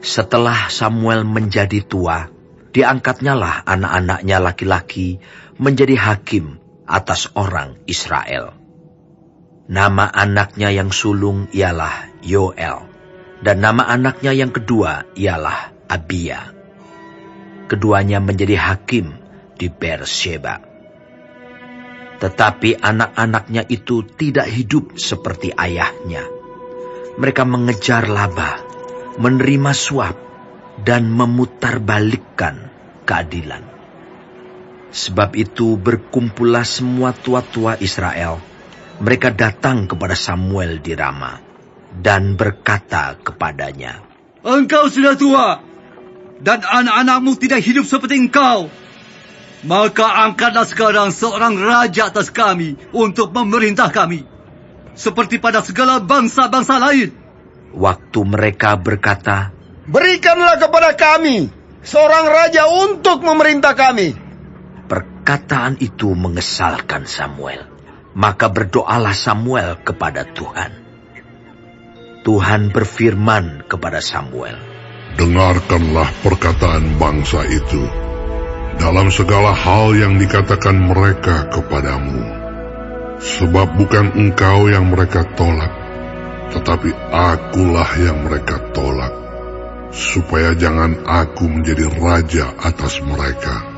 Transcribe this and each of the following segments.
Setelah Samuel menjadi tua, diangkatnyalah anak-anaknya laki-laki menjadi hakim atas orang Israel. Nama anaknya yang sulung ialah Yoel, dan nama anaknya yang kedua ialah Abia. Keduanya menjadi hakim di Beersheba. Tetapi anak-anaknya itu tidak hidup seperti ayahnya. Mereka mengejar laba, menerima suap, dan memutarbalikkan keadilan. Sebab itu berkumpullah semua tua-tua Israel. Mereka datang kepada Samuel di Rama dan berkata kepadanya, "Engkau sudah tua, dan anak-anakmu tidak hidup seperti engkau. Maka angkatlah sekarang seorang raja atas kami untuk memerintah kami, seperti pada segala bangsa-bangsa lain." Waktu mereka berkata, "Berikanlah kepada kami seorang raja untuk memerintah kami." perkataan itu mengesalkan Samuel. Maka berdoalah Samuel kepada Tuhan. Tuhan berfirman kepada Samuel, "Dengarkanlah perkataan bangsa itu dalam segala hal yang dikatakan mereka kepadamu. Sebab bukan engkau yang mereka tolak, tetapi akulah yang mereka tolak, supaya jangan aku menjadi raja atas mereka.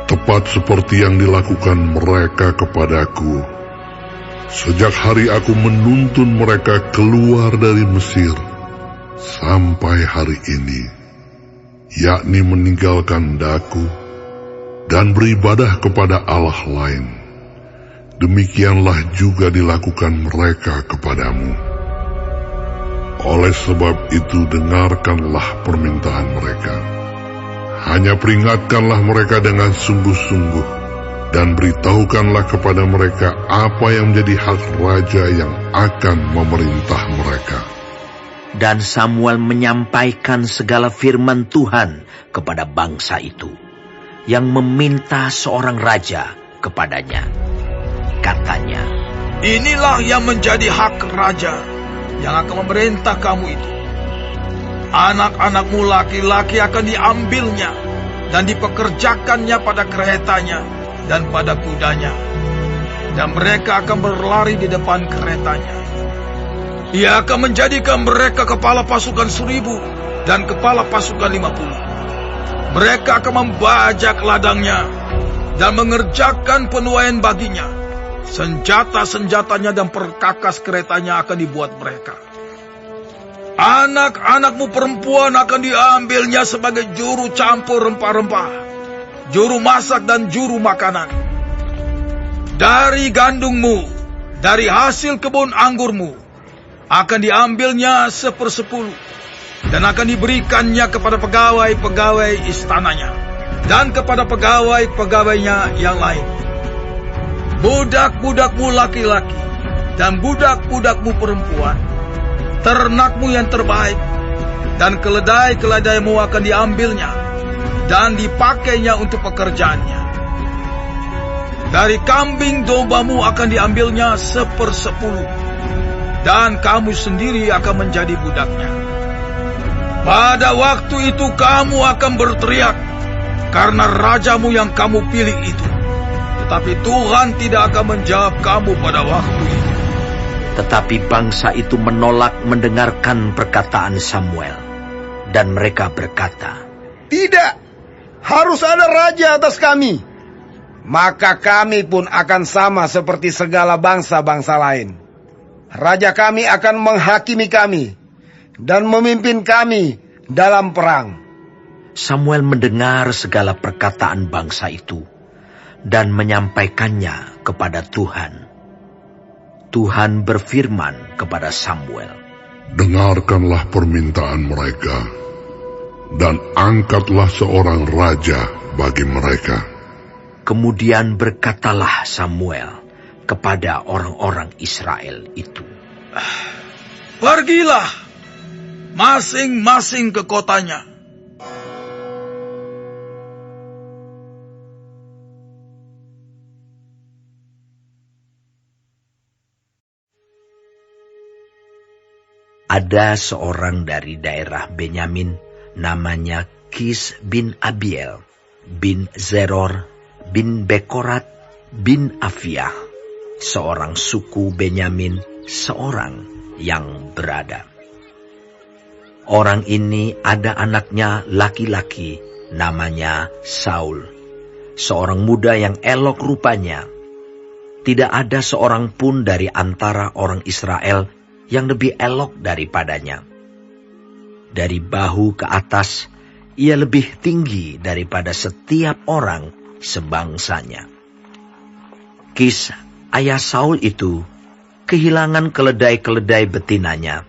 Tepat seperti yang dilakukan mereka kepadaku, sejak hari aku menuntun mereka keluar dari Mesir, sampai hari ini, yakni meninggalkan daku dan beribadah kepada Allah lain. Demikianlah juga dilakukan mereka kepadamu. Oleh sebab itu dengarkanlah permintaan mereka. Hanya peringatkanlah mereka dengan sungguh-sungguh, dan beritahukanlah kepada mereka apa yang menjadi hak raja yang akan memerintah mereka." Dan Samuel menyampaikan segala firman Tuhan kepada bangsa itu, yang meminta seorang raja kepadanya. Katanya, "Inilah yang menjadi hak raja yang akan memerintah kamu itu. Anak-anakmu laki-laki akan diambilnya dan dipekerjakannya pada keretanya dan pada kudanya, dan mereka akan berlari di depan keretanya. Ia akan menjadikan mereka kepala pasukan 1.000 dan kepala pasukan 50. Mereka akan membajak ladangnya dan mengerjakan penuaian baginya. Senjata-senjatanya dan perkakas keretanya akan dibuat mereka. Anak-anakmu perempuan akan diambilnya sebagai juru campur rempah-rempah, juru masak dan juru makanan. Dari gandummu, dari hasil kebun anggurmu, akan diambilnya 1/10, dan akan diberikannya kepada pegawai-pegawai istananya, dan kepada pegawai-pegawainya yang lain. Budak-budakmu laki-laki, dan budak-budakmu perempuan, ternakmu yang terbaik, dan keledai-keledaimu akan diambilnya, dan dipakainya untuk pekerjaannya. Dari kambing dombamu akan diambilnya 1/10, dan kamu sendiri akan menjadi budaknya. Pada waktu itu kamu akan berteriak karena rajamu yang kamu pilih itu, tetapi Tuhan tidak akan menjawab kamu pada waktu itu." Tetapi bangsa itu menolak mendengarkan perkataan Samuel, dan mereka berkata, "Tidak, harus ada raja atas kami. Maka kami pun akan sama seperti segala bangsa-bangsa lain. Raja kami akan menghakimi kami dan memimpin kami dalam perang." Samuel mendengar segala perkataan bangsa itu dan menyampaikannya kepada Tuhan. Tuhan berfirman kepada Samuel, "Dengarkanlah permintaan mereka, dan angkatlah seorang raja bagi mereka." Kemudian berkatalah Samuel kepada orang-orang Israel itu, "Pergilah masing-masing ke kotanya. ada seorang dari daerah Benyamin, namanya Kis bin Abiel, bin Zeror, bin Bekorat, bin Afiah, seorang suku Benyamin, seorang yang berada. Orang ini ada anaknya laki-laki, namanya Saul, seorang muda yang elok rupanya. Tidak ada seorang pun dari antara orang Israel yang lebih elok daripadanya. Dari bahu ke atas, ia lebih tinggi daripada setiap orang sebangsanya. Kis, ayah Saul itu, kehilangan keledai-keledai betinanya.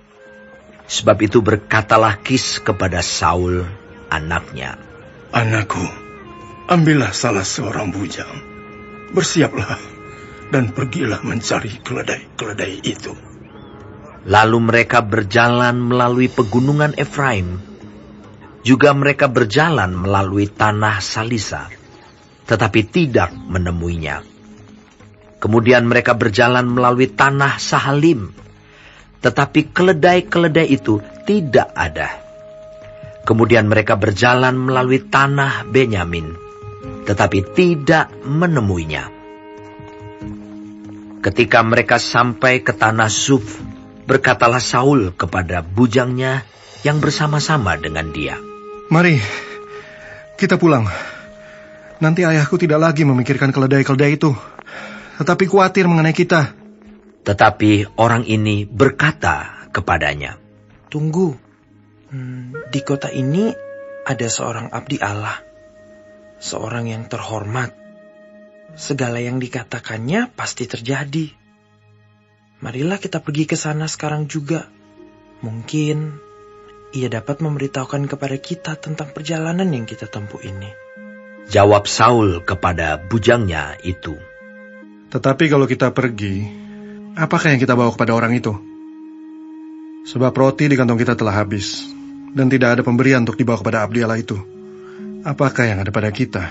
Sebab itu berkatalah Kis kepada Saul, anaknya, "Anakku, ambillah salah seorang bujang, bersiaplah, dan pergilah mencari keledai-keledai itu." Lalu mereka berjalan melalui pegunungan Efraim. Juga mereka berjalan melalui tanah Salisa, tetapi tidak menemuinya. Kemudian mereka berjalan melalui tanah Sahalim, tetapi keledai-keledai itu tidak ada. Kemudian mereka berjalan melalui tanah Benyamin, tetapi tidak menemuinya. Ketika mereka sampai ke tanah Zuf, berkatalah Saul kepada bujangnya yang bersama-sama dengan dia, "Mari, kita pulang. Nanti ayahku tidak lagi memikirkan keledai-keledai itu, tetapi khawatir mengenai kita." Tetapi orang ini berkata kepadanya, "Tunggu, di kota ini ada seorang abdi Allah, seorang yang terhormat. Segala yang dikatakannya pasti terjadi. Marilah kita pergi ke sana sekarang juga. Mungkin ia dapat memberitahukan kepada kita tentang perjalanan yang kita tempuh ini." Jawab Saul kepada bujangnya itu, Tetapi kalau kita pergi, apakah yang kita bawa kepada orang itu? Sebab roti di kantong kita telah habis, dan tidak ada pemberian untuk dibawa kepada abdi Allah itu. Apakah yang ada pada kita?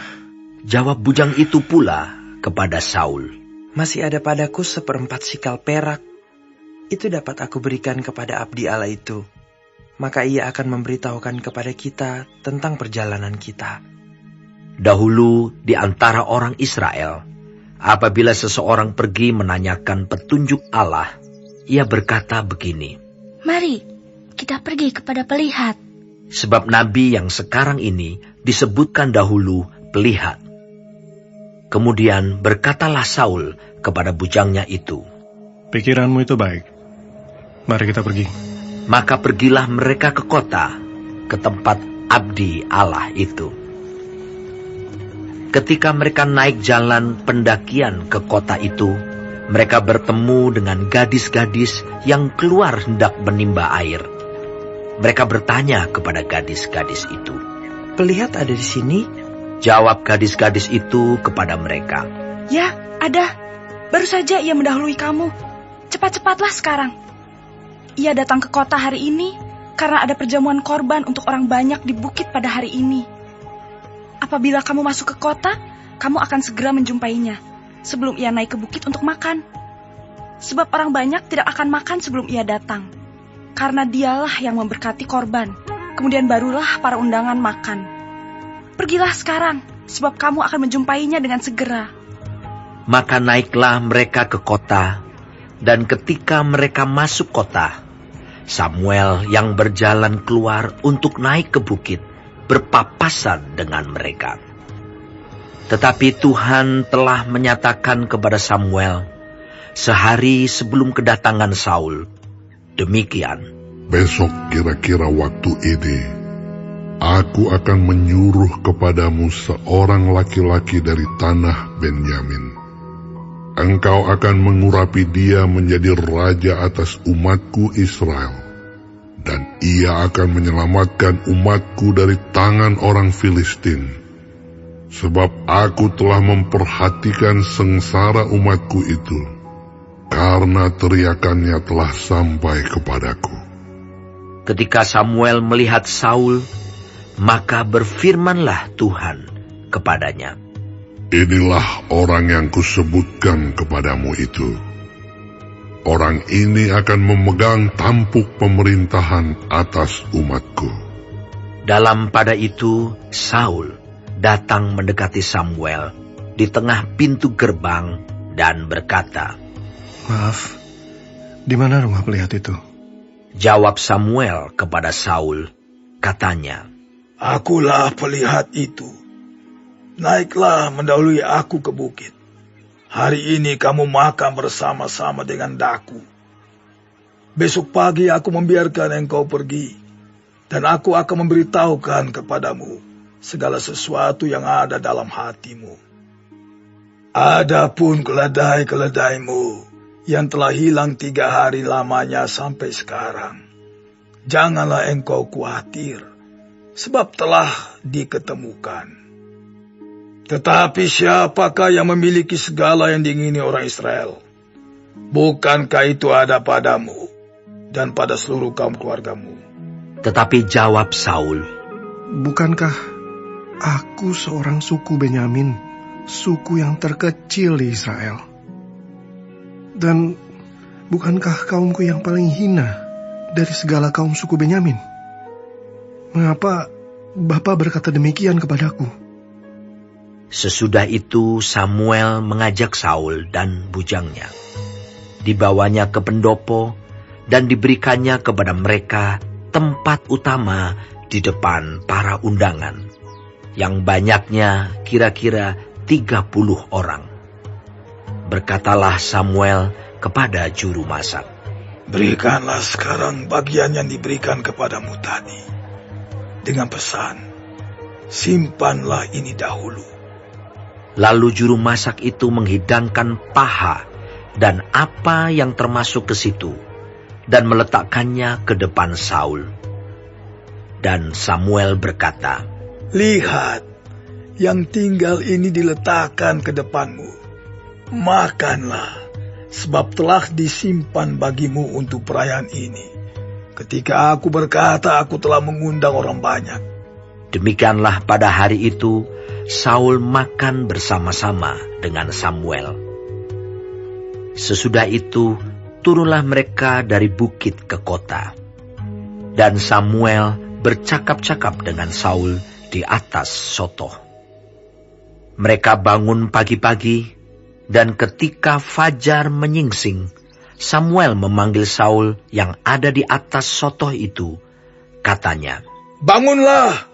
Jawab bujang itu pula kepada Saul, "Masih ada padaku 1/4 sikal perak. Itu dapat aku berikan kepada abdi Allah itu. Maka ia akan memberitahukan kepada kita tentang perjalanan kita." Dahulu di antara orang Israel, apabila seseorang pergi menanyakan petunjuk Allah, ia berkata begini, "Mari, kita pergi kepada pelihat." sebab nabi yang sekarang ini disebutkan dahulu pelihat. Kemudian berkatalah Saul kepada bujangnya itu, Pikiranmu itu baik. Mari kita pergi. Maka pergilah mereka ke kota, ke tempat abdi Allah itu. Ketika mereka naik jalan pendakian ke kota itu, mereka bertemu dengan gadis-gadis yang keluar hendak menimba air. Mereka bertanya kepada gadis-gadis itu, "Pelihat ada di sini?" Jawab gadis-gadis itu kepada mereka, "Ya, ada. Baru saja ia mendahului kamu. Cepat-cepatlah sekarang. Ia datang ke kota hari ini karena ada perjamuan korban untuk orang banyak di bukit pada hari ini. Apabila kamu masuk ke kota, kamu akan segera menjumpainya sebelum ia naik ke bukit untuk makan. Sebab orang banyak tidak akan makan sebelum ia datang, karena dialah yang memberkati korban. Kemudian barulah para undangan makan. Pergilah sekarang, sebab kamu akan menjumpainya dengan segera." Maka naiklah mereka ke kota, dan ketika mereka masuk kota, Samuel yang berjalan keluar untuk naik ke bukit berpapasan dengan mereka. Tetapi Tuhan telah menyatakan kepada Samuel sehari sebelum kedatangan Saul, demikian, Besok kira-kira waktu ini, aku akan menyuruh kepadamu seorang laki-laki dari tanah Benyamin. Engkau akan mengurapi dia menjadi raja atas umatku Israel, dan ia akan menyelamatkan umatku dari tangan orang Filistin. Sebab aku telah memperhatikan sengsara umatku itu, karena teriakannya telah sampai kepadaku. Ketika Samuel melihat Saul, maka berfirmanlah Tuhan kepadanya, Inilah orang yang kusebutkan kepadamu itu. orang ini akan memegang tampuk pemerintahan atas umatku. Dalam pada itu, Saul datang mendekati Samuel di tengah pintu gerbang dan berkata, Maaf, di mana rumah pelihat itu? Jawab Samuel kepada Saul, katanya, Akulah pelihat itu. Naiklah mendahului aku ke bukit. Hari ini kamu makan bersama-sama dengan daku. Besok pagi aku membiarkan engkau pergi, dan aku akan memberitahukan kepadamu segala sesuatu yang ada dalam hatimu. Adapun keledai-keledaimu yang telah hilang 3 hari lamanya sampai sekarang, janganlah engkau khawatir, sebab telah diketemukan. Tetapi siapakah yang memiliki segala yang diingini orang Israel? Bukankah itu ada padamu dan pada seluruh kaum keluargamu? Tetapi jawab Saul, Bukankah aku seorang suku Benyamin, suku yang terkecil di Israel? Dan bukankah kaumku yang paling hina dari segala kaum suku Benyamin? Mengapa Bapa berkata demikian kepadaku? Sesudah itu Samuel mengajak Saul dan bujangnya. Dibawanya ke pendopo dan diberikannya kepada mereka tempat utama di depan para undangan, yang banyaknya kira-kira 30 orang. Berkatalah Samuel kepada juru masak, Berikanlah sekarang bagian yang diberikan kepadamu tadi, dengan pesan, simpanlah ini dahulu. Lalu juru masak itu menghidangkan paha dan apa yang termasuk ke situ, dan meletakkannya ke depan Saul. Dan Samuel berkata, Lihat, yang tinggal ini diletakkan ke depanmu. Makanlah, sebab telah disimpan bagimu untuk perayaan ini. Ketika aku berkata, aku telah mengundang orang banyak. Demikianlah pada hari itu, Saul makan bersama-sama dengan Samuel. Sesudah itu, turunlah mereka dari bukit ke kota. Dan Samuel bercakap-cakap dengan Saul di atas sotoh. Mereka bangun pagi-pagi, dan ketika fajar menyingsing, Samuel memanggil Saul yang ada di atas sotoh itu. Katanya, Bangunlah,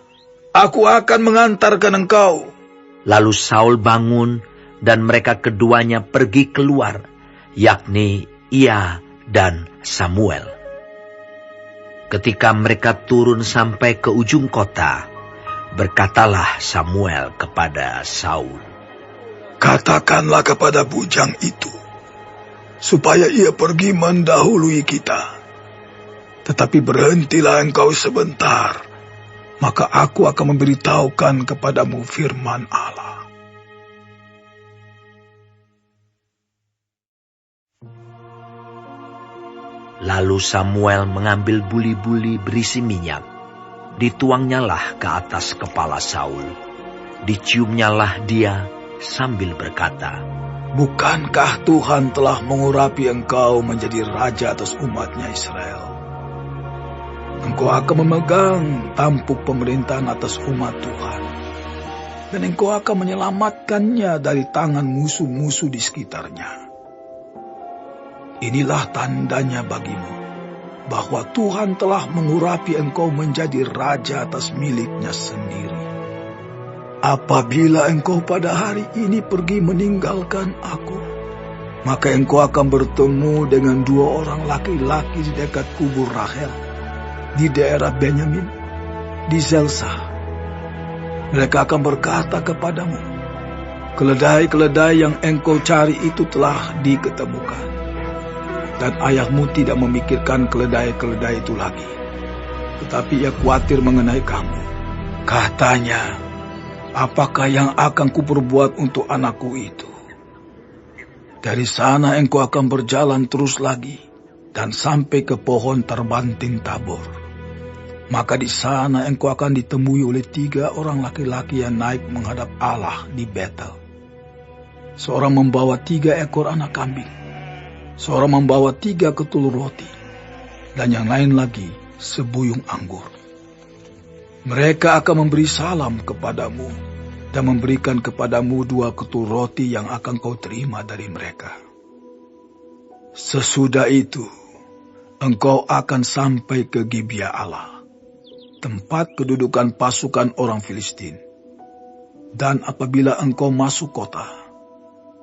aku akan mengantarkan engkau. Lalu Saul bangun, dan mereka keduanya pergi keluar, yakni ia dan Samuel. Ketika mereka turun sampai ke ujung kota, berkatalah Samuel kepada Saul, Katakanlah kepada bujang itu, supaya ia pergi mendahului kita. Tetapi berhentilah engkau sebentar, maka aku akan memberitahukan kepadamu firman Allah. Lalu Samuel mengambil buli-buli berisi minyak, dituangnyalah ke atas kepala Saul, diciumnyalah dia sambil berkata, Bukankah Tuhan telah mengurapi engkau menjadi raja atas umatnya Israel? Engkau akan memegang tampuk pemerintahan atas umat Tuhan, dan engkau akan menyelamatkannya dari tangan musuh-musuh di sekitarnya. Inilah tandanya bagimu, bahwa Tuhan telah mengurapi engkau menjadi raja atas miliknya sendiri. Apabila engkau pada hari ini pergi meninggalkan aku, maka engkau akan bertemu dengan 2 orang laki-laki di dekat kubur Rahel, di daerah Benyamin, di Zelzah. Mereka akan berkata kepadamu, keledai-keledai yang engkau cari itu telah diketemukan. Dan ayahmu tidak memikirkan keledai-keledai itu lagi, tetapi ia khawatir mengenai kamu. Katanya, apakah yang akan kuperbuat untuk anakku itu? Dari sana engkau akan berjalan terus lagi, dan sampai ke pohon terbanting Tabor. Maka di sana engkau akan ditemui oleh 3 orang laki-laki yang naik menghadap Allah di Betel. Seorang membawa 3 ekor anak kambing, seorang membawa 3 ketul roti, dan yang lain lagi sebuyung anggur. Mereka akan memberi salam kepadamu dan memberikan kepadamu 2 ketul roti yang akan kau terima dari mereka. Sesudah itu, engkau akan sampai ke Gibea Allah, tempat kedudukan pasukan orang Filistin. Dan apabila engkau masuk kota,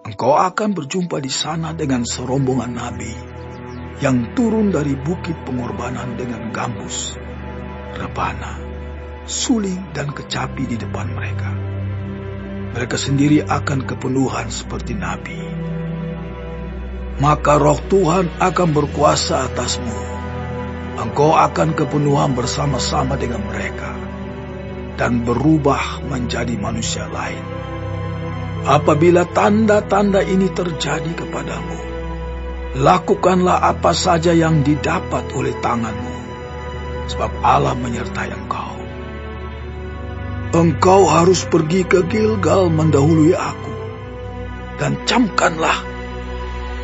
engkau akan berjumpa di sana dengan serombongan nabi yang turun dari bukit pengorbanan dengan gambus, rebana, suling dan kecapi di depan mereka. Mereka sendiri akan kepenuhan seperti nabi. Maka roh Tuhan akan berkuasa atasmu. Engkau akan kepenuhan bersama-sama dengan mereka dan berubah menjadi manusia lain. Apabila tanda-tanda ini terjadi kepadamu, lakukanlah apa saja yang didapat oleh tanganmu, sebab Allah menyertai engkau. Engkau harus pergi ke Gilgal mendahului aku, dan camkanlah,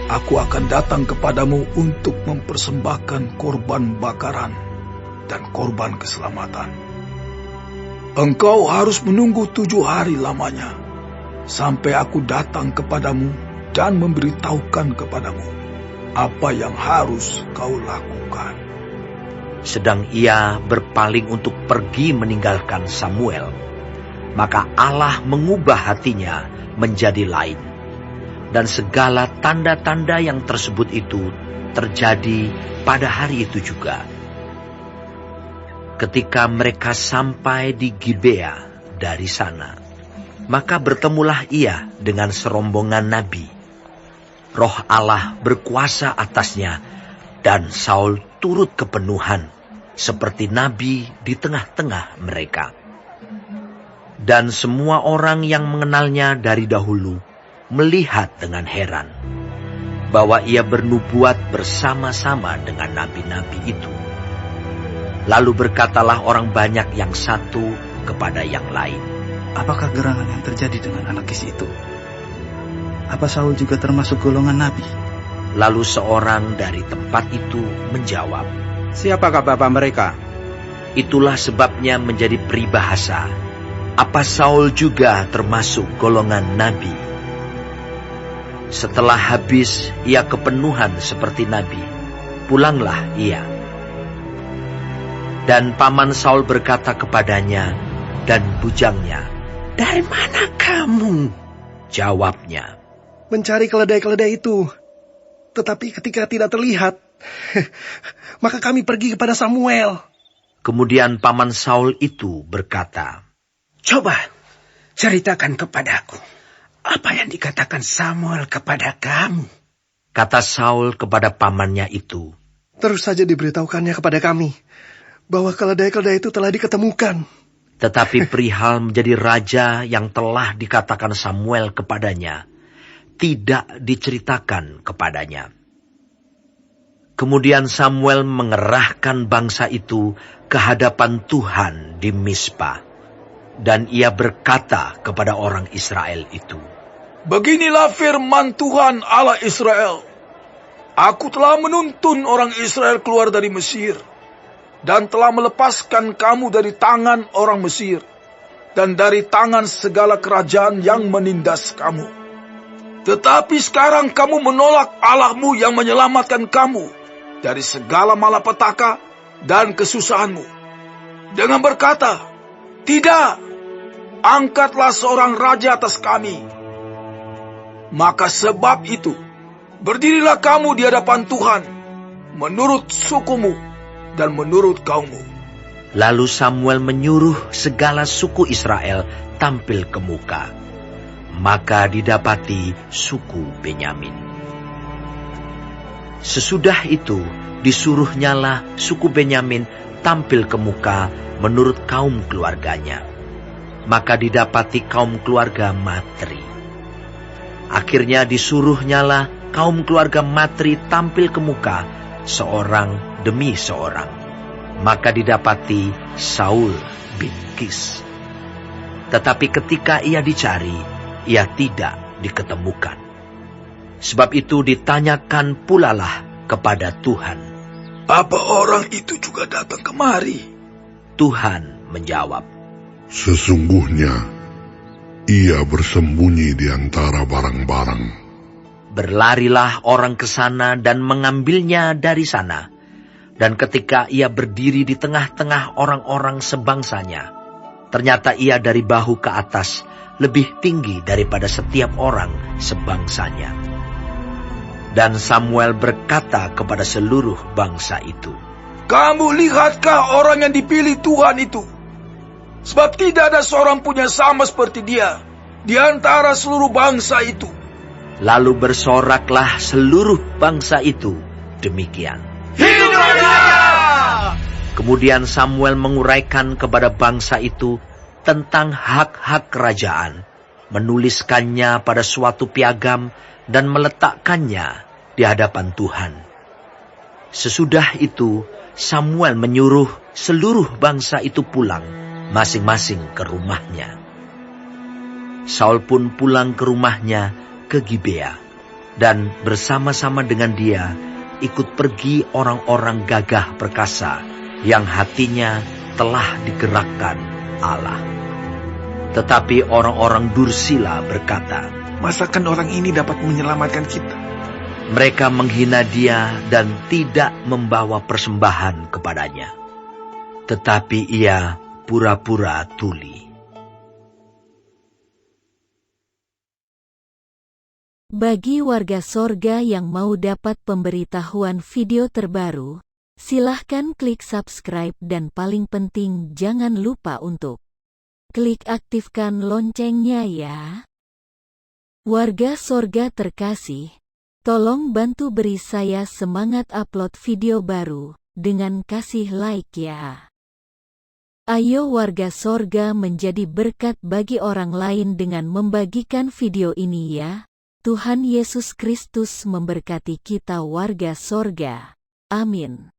aku akan datang kepadamu untuk mempersembahkan korban bakaran dan korban keselamatan. Engkau harus menunggu 7 hari lamanya, sampai aku datang kepadamu dan memberitahukan kepadamu apa yang harus kau lakukan. Sedang ia berpaling untuk pergi meninggalkan Samuel, maka Allah mengubah hatinya menjadi lain. Dan segala tanda-tanda yang tersebut itu terjadi pada hari itu juga. Ketika mereka sampai di Gibea dari sana, maka bertemulah ia dengan serombongan nabi. Roh Allah berkuasa atasnya, dan Saul turut kepenuhan, seperti nabi di tengah-tengah mereka. Dan semua orang yang mengenalnya dari dahulu melihat dengan heran bahwa ia bernubuat bersama-sama dengan nabi-nabi itu. Lalu berkatalah orang banyak yang satu kepada yang lain, apakah gerangan yang terjadi dengan anak Kis itu? Apa Saul juga termasuk golongan nabi? Lalu seorang dari tempat itu menjawab, siapakah bapak mereka? Itulah sebabnya menjadi peribahasa, apa Saul juga termasuk golongan nabi? Setelah habis ia kepenuhan seperti nabi, pulanglah ia. Dan paman Saul berkata kepadanya dan bujangnya, dari mana kamu? Jawabnya, mencari keledai-keledai itu. Tetapi ketika tidak terlihat, maka kami pergi kepada Samuel. Kemudian paman Saul itu berkata, coba ceritakan kepadaku, apa yang dikatakan Samuel kepada kamu? Kata Saul kepada pamannya itu, terus saja diberitahukannya kepada kami, bahwa keledai-keledai itu telah diketemukan. Tetapi perihal menjadi raja yang telah dikatakan Samuel kepadanya, tidak diceritakan kepadanya. Kemudian Samuel mengerahkan bangsa itu ke hadapan Tuhan di Mispa. Dan ia berkata kepada orang Israel itu, beginilah firman Tuhan Allah Israel. Aku telah menuntun orang Israel keluar dari Mesir, dan telah melepaskan kamu dari tangan orang Mesir, dan dari tangan segala kerajaan yang menindas kamu. Tetapi sekarang kamu menolak Allahmu yang menyelamatkan kamu dari segala malapetaka dan kesusahanmu, dengan berkata, tidak, angkatlah seorang raja atas kami. Maka sebab itu, berdirilah kamu di hadapan Tuhan, menurut sukumu dan menurut kaummu. Lalu Samuel menyuruh segala suku Israel tampil ke muka. Maka didapati suku Benyamin. Sesudah itu disuruhnyalah suku Benyamin tampil ke muka menurut kaum keluarganya. Maka didapati kaum keluarga Matri. Akhirnya disuruhnyalah kaum keluarga Matri tampil ke muka seorang demi seorang. Maka didapati Saul bin Kis. Tetapi ketika ia dicari, ia tidak diketemukan. Sebab itu ditanyakan pulalah kepada Tuhan. Apa orang itu juga datang kemari? Tuhan menjawab, Sesungguhnya ia bersembunyi di antara barang-barang. Berlarilah orang ke sana dan mengambilnya dari sana. Dan ketika ia berdiri di tengah-tengah orang-orang sebangsanya, ternyata ia dari bahu ke atas lebih tinggi daripada setiap orang sebangsanya. Dan Samuel berkata kepada seluruh bangsa itu, Kamu lihatkah orang yang dipilih Tuhan itu? Sebab tidak ada seorang pun yang sama seperti dia di antara seluruh bangsa itu. Lalu bersoraklah seluruh bangsa itu demikian. Hidup dia! Kemudian Samuel menguraikan kepada bangsa itu tentang hak-hak kerajaan, menuliskannya pada suatu piagam dan meletakkannya di hadapan Tuhan. Sesudah itu Samuel menyuruh seluruh bangsa itu pulang masing-masing ke rumahnya. Saul pun pulang ke rumahnya ke Gibea, dan bersama-sama dengan dia ikut pergi orang-orang gagah perkasa yang hatinya telah digerakkan Allah. Tetapi orang-orang dursila berkata, Masakan orang ini dapat menyelamatkan kita? Mereka menghina dia dan tidak membawa persembahan kepadanya. Tetapi ia pura-pura tuli. Bagi warga sorga yang mau dapat pemberitahuan video terbaru, silahkan klik subscribe dan paling penting jangan lupa untuk klik aktifkan loncengnya ya. Warga sorga terkasih, tolong bantu beri saya semangat upload video baru dengan kasih like ya. Ayo warga sorga menjadi berkat bagi orang lain dengan membagikan video ini ya. Tuhan Yesus Kristus memberkati kita warga sorga. Amin.